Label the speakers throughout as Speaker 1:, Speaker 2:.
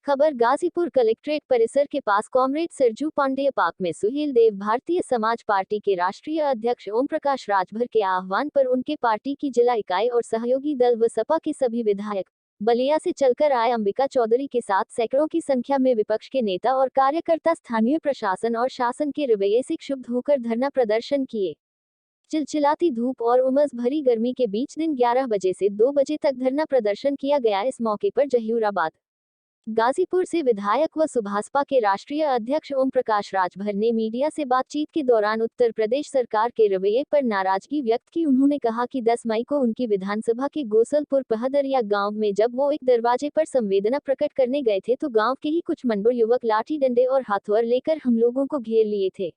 Speaker 1: खबर गाजीपुर कलेक्ट्रेट परिसर के पास कॉमरेड सरजू पांडेय पार्क में सुहेल देव भारतीय समाज पार्टी के राष्ट्रीय अध्यक्ष ओम प्रकाश राजभर के आह्वान पर उनके पार्टी की जिला इकाई और सहयोगी दल व सपा के सभी विधायक बलिया से चलकर आए अंबिका चौधरी के साथ सैकड़ों की संख्या में विपक्ष के नेता और कार्यकर्ता स्थानीय प्रशासन और शासन के रवैये से क्षुब्ध होकर धरना प्रदर्शन किए। चिलचिलाती धूप और उमस भरी गर्मी के बीच दिन 11 बजे से 2 बजे तक धरना प्रदर्शन किया गया। इस मौके पर जहीराबाद गाजीपुर से विधायक व सुभाषपा के राष्ट्रीय अध्यक्ष ओम प्रकाश राजभर ने मीडिया से बातचीत के दौरान उत्तर प्रदेश सरकार के रवैये पर नाराजगी व्यक्त की। उन्होंने कहा कि 10 मई को उनकी विधानसभा के गोसलपुर पहदरिया गांव में जब वो एक दरवाजे पर संवेदना प्रकट करने गए थे तो गांव के ही कुछ मनबुर युवक लाठी डंडे और हथियार लेकर हम लोगों को घेर लिए थे।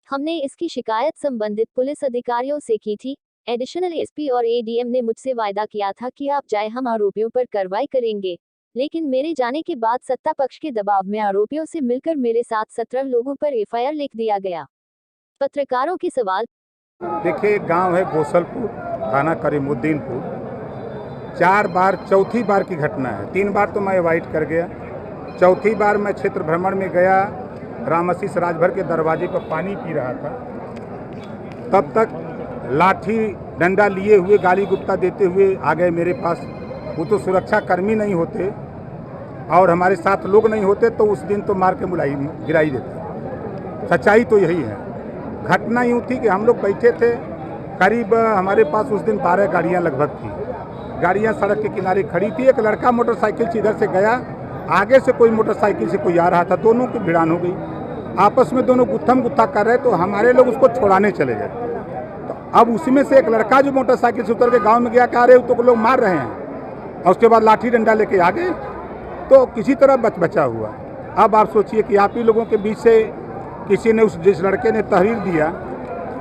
Speaker 1: हमने इसकी शिकायत संबंधित पुलिस अधिकारियों से की थी। एडिशनल एसपी और एडीएम ने मुझसे वायदा किया था कि आप जाए, हम आरोपियों पर कार्रवाई करेंगे, लेकिन मेरे जाने के बाद सत्ता पक्ष के दबाव में आरोपियों से मिलकर मेरे साथ 17 लोगों पर एफआईआर लिख दिया गया। पत्रकारों के सवाल।
Speaker 2: देखिए, गांव है गोसलपुर, थाना करीमुद्दीनपुर। 4 बार, चौथी बार की घटना है। 3 बार तो मैं अवॉइड कर गया, चौथी बार मैं क्षेत्र भ्रमण में गया। रामाशीष राजभर के दरवाजे पर पानी पी रहा था, तब तक लाठी डंडा लिए हुए गाली गुप्ता देते हुए आ गए मेरे पास। वो तो सुरक्षा कर्मी नहीं होते और हमारे साथ लोग नहीं होते तो उस दिन तो मार के गिराई देते। सच्चाई तो यही है। घटना यूँ थी कि हम लोग बैठे थे, करीब हमारे पास उस दिन 12 गाड़ियाँ लगभग थी। गाड़ियाँ सड़क के किनारे खड़ी थी। एक लड़का मोटरसाइकिल से इधर से गया, आगे से कोई मोटरसाइकिल से कोई आ रहा था, दोनों की भिड़ान हो गई। आपस में दोनों गुत्थम गुत्था कर रहे, तो हमारे लोग उसको छुड़ाने चले गए। तो अब उसमें से एक लड़का जो मोटरसाइकिल से उतर के गाँव में गया, कह रहे तो लोग मार रहे हैं, और उसके बाद लाठी डंडा लेके आ गए, तो किसी तरह बचा हुआ। अब आप सोचिए कि आप ही लोगों के बीच से किसी ने जिस लड़के ने तहरीर दिया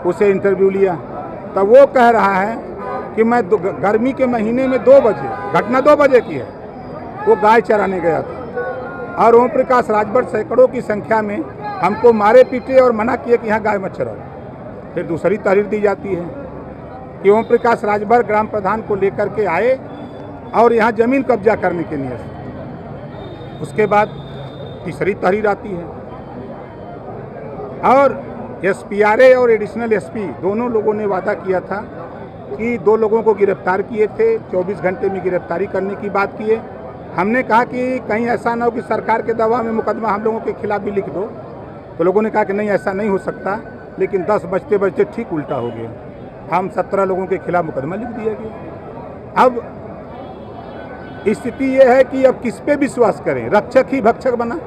Speaker 2: उसे इंटरव्यू लिया, तब वो कह रहा है कि मैं गर्मी के महीने में 2 बजे, घटना 2 बजे की है, वो गाय चराने गया था और ओम प्रकाश राजभर सैकड़ों की संख्या में हमको मारे पीटे और मना किए कि यहाँ गाय मत चराओ। फिर दूसरी तहरीर दी जाती है कि ओम प्रकाश राजभर ग्राम प्रधान को लेकर के आए और यहाँ जमीन कब्जा करने के लिए। उसके बाद तीसरी तहरीर आती है और एसपीआरए और एडिशनल एसपी दोनों लोगों ने वादा किया था कि 2 लोगों को गिरफ्तार किए थे, 24 घंटे में गिरफ्तारी करने की बात किए। हमने कहा कि कहीं ऐसा ना हो कि सरकार के दबाव में मुकदमा हम लोगों के खिलाफ भी लिख दो, तो लोगों ने कहा कि नहीं, ऐसा नहीं हो सकता। लेकिन 10 बजते बजते ठीक उल्टा हो गया। हम 17 लोगों के खिलाफ मुकदमा लिख दिया गया। अब स्थिति यह है कि अब किस पे विश्वास करें? रक्षक ही भक्षक बना।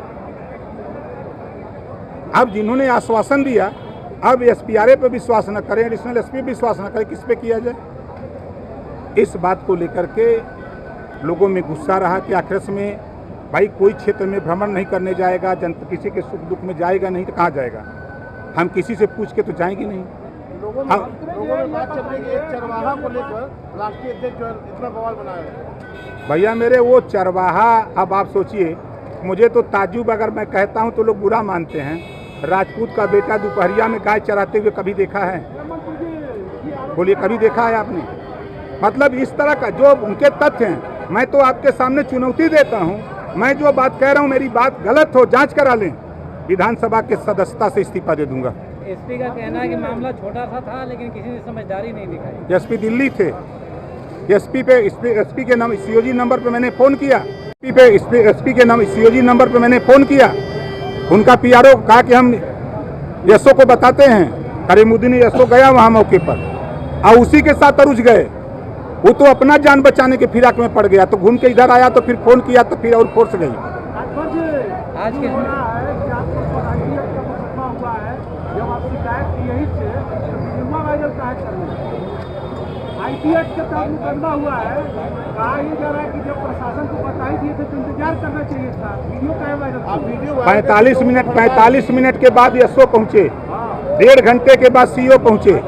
Speaker 2: अब जिन्होंने आश्वासन दिया, अब एसपीआरए पे विश्वास न करें, एडिशनल एसपी विश्वास न करें, किस पे किया जाए? इस बात को लेकर के लोगों में गुस्सा रहा कि आखिर में भाई कोई क्षेत्र में भ्रमण नहीं करने जाएगा, जनता किसी के सुख दुख में जाएगा नहीं तो कहाँ जाएगा? हम किसी से पूछ के तो जाएंगे नहीं।
Speaker 3: लोगों में बात चल रही है, एक चरवाहा को लेकर राष्ट्रीय अध्यक्ष जो इतना बवाल बनाया है।
Speaker 2: भैया मेरे, वो चरवाहा, अब आप सोचिए, मुझे तो ताज्जुब अगर मैं कहता हूँ तो लोग बुरा मानते हैं। राजपूत का बेटा दोपहरिया में गाय चराते हुए कभी देखा है? बोलिए, कभी देखा है आपने? मतलब इस तरह का जो उनके तथ्य हैं, मैं तो आपके सामने चुनौती देता हूँ। मैं जो बात कह रहा हूँ, मेरी बात गलत हो जांच करा लें, विधानसभा के सदस्यता से इस्तीफा दे दूंगा।
Speaker 4: एसपी का कहना है कि मामला छोटा सा था लेकिन किसी ने समझदारी नहीं दिखाई।
Speaker 2: एसपी दिल्ली थे। एसपी के नाम सीओजी नंबर पे मैंने फ़ोन किया। एसपी के नाम सीओजी नंबर पे मैंने फ़ोन किया। उनका पीआरओ कहा कि हम एसओ को बताते हैं। करीमुद्दीन एसओ गया वहाँ मौके पर और उसी के साथ अरुझ गए। वो तो अपना जान बचाने के फिराक में पड़ गया, तो घूम के इधर आया तो फिर फ़ोन किया तो फिर और फोर्स गई।
Speaker 4: आज के
Speaker 3: आईपीएस के तहत मुकदमा हुआ है, कहा यह जा रहा है कि जब प्रशासन को बताई दिए थे तो इंतजार करना चाहिए था। वीडियो क्या वायरल?
Speaker 2: 45 मिनट के बाद एसओ पहुंचे, 1.5 घंटे के बाद सीओ पहुंचे,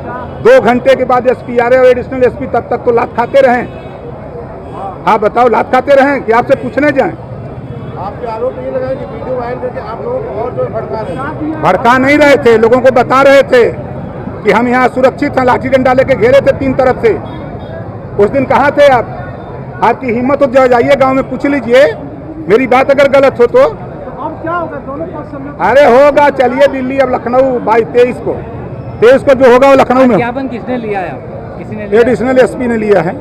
Speaker 2: 2 घंटे के बाद एसपीआरए और एडिशनल एसपी। तब तक तो लात खाते रहे। हाँ बताओ, लात खाते रहे कि आपसे पूछने जाएं?
Speaker 3: आपके आरोप ये लगा कि वीडियो वायरल करके आप लोग और जो भड़का रहे हैं।
Speaker 2: भड़का नहीं रहे थे, लोगों को बता रहे थे कि हम यहाँ सुरक्षित हैं। लाठी डंडा लेके घेरे थे 3 तरफ से। उस दिन कहाँ थे आप? आपकी हिम्मत हो जाइए गांव में पूछ लीजिए मेरी बात अगर गलत हो तो
Speaker 3: अब क्या होगा दोनों पक्ष में?
Speaker 2: अरे होगा, चलिए दिल्ली अब लखनऊ 22 को जो होगा वो लखनऊ में।
Speaker 4: ज्ञापन किसने लिया है? किसी ने लिया?
Speaker 2: एडिशनल एसपी ने लिया है।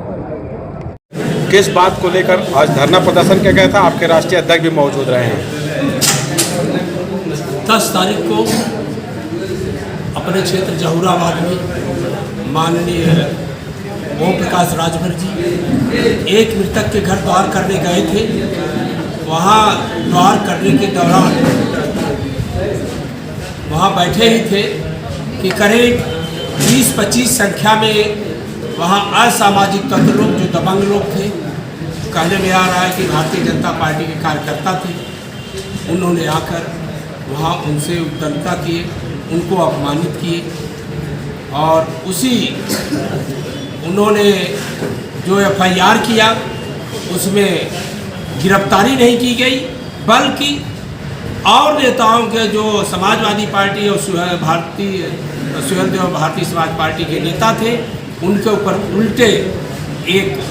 Speaker 5: किस बात को लेकर आज धरना प्रदर्शन किया गया था? आपके राष्ट्रीय अध्यक्ष भी मौजूद रहे हैं।
Speaker 6: 10 तारीख को अपने क्षेत्र जहूराबाद में माननीय ओम प्रकाश राजभर जी एक मृतक के घर द्वार करने गए थे। वहाँ द्वार करने के दौरान वहाँ बैठे ही थे कि करीब 20-25 संख्या में वहाँ असामाजिक तत्व लोग, जो दबंग लोग थे, कहने में आ रहा है कि भारतीय जनता पार्टी के कार्यकर्ता थे, उन्होंने आकर वहाँ उनसे उद्दंडता किए, उनको अपमानित किए और उसी उन्होंने जो FIR किया उसमें गिरफ्तारी नहीं की गई, बल्कि और नेताओं के जो समाजवादी पार्टी और सुहेलदेव भारतीय समाज पार्टी के नेता थे उनके ऊपर उल्टे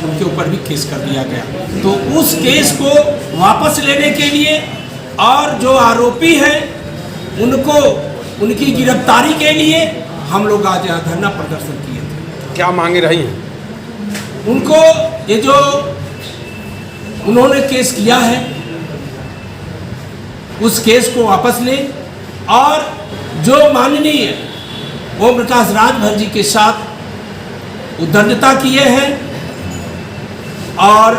Speaker 6: उनके ऊपर भी केस कर दिया गया। तो उस केस को वापस लेने के लिए और जो आरोपी हैं उनको उनकी गिरफ्तारी के लिए हम लोग आज यहाँ धरना प्रदर्शन किए थे।
Speaker 5: क्या मांगे रही हैं?
Speaker 6: उनको ये जो उन्होंने केस किया है उस केस को वापस लें और जो माननीय ओम प्रकाश राजभर जी के साथ उद्दंडता किए हैं और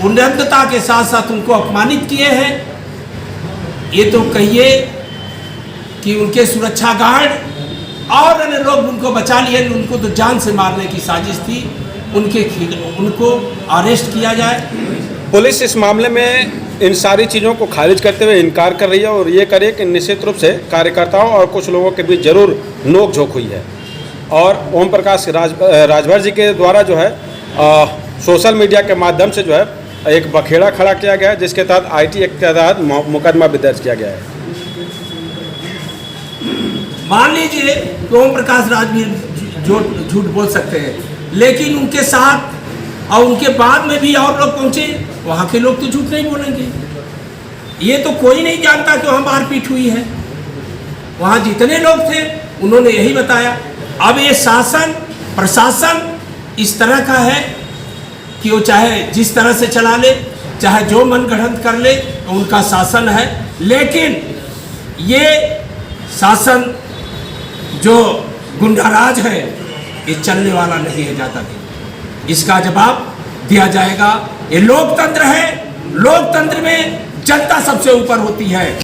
Speaker 6: उद्दंडता के साथ साथ उनको अपमानित किए हैं, ये तो कहिए कि उनके सुरक्षा गार्ड और अन्य लोग उनको बचा लिए, उनको तो जान से मारने की साजिश थी, उनको अरेस्ट किया जाए।
Speaker 5: पुलिस इस मामले में इन सारी चीज़ों को खारिज करते हुए इनकार कर रही है और ये करे कि निश्चित रूप से कार्यकर्ताओं और कुछ लोगों के बीच जरूर नोक-झोंक हुई है और ओम प्रकाश राजभर जी के द्वारा जो है सोशल मीडिया के माध्यम से जो है एक बखेड़ा खड़ा किया गया है, जिसके तहत IT एक्ट के तहत मुकदमा भी दर्ज किया गया है।
Speaker 6: मान लीजिए कि ओम प्रकाश राजभर जो झूठ बोल सकते हैं, लेकिन उनके साथ और उनके बाद में भी और लोग पहुंचे, वहाँ के लोग तो झूठ नहीं बोलेंगे। ये तो कोई नहीं जानता कि वहाँ मारपीट हुई है। वहाँ जितने लोग थे उन्होंने यही बताया। अब ये शासन प्रशासन इस तरह का है कि वो चाहे जिस तरह से चला ले, चाहे जो मन गढ़ंत कर ले, उनका शासन है, लेकिन ये शासन जो गुंडाराज है ये चलने वाला नहीं है ज़्यादा दिन। इसका जवाब दिया जाएगा। ये लोकतंत्र है, लोकतंत्र में जनता सबसे ऊपर होती है।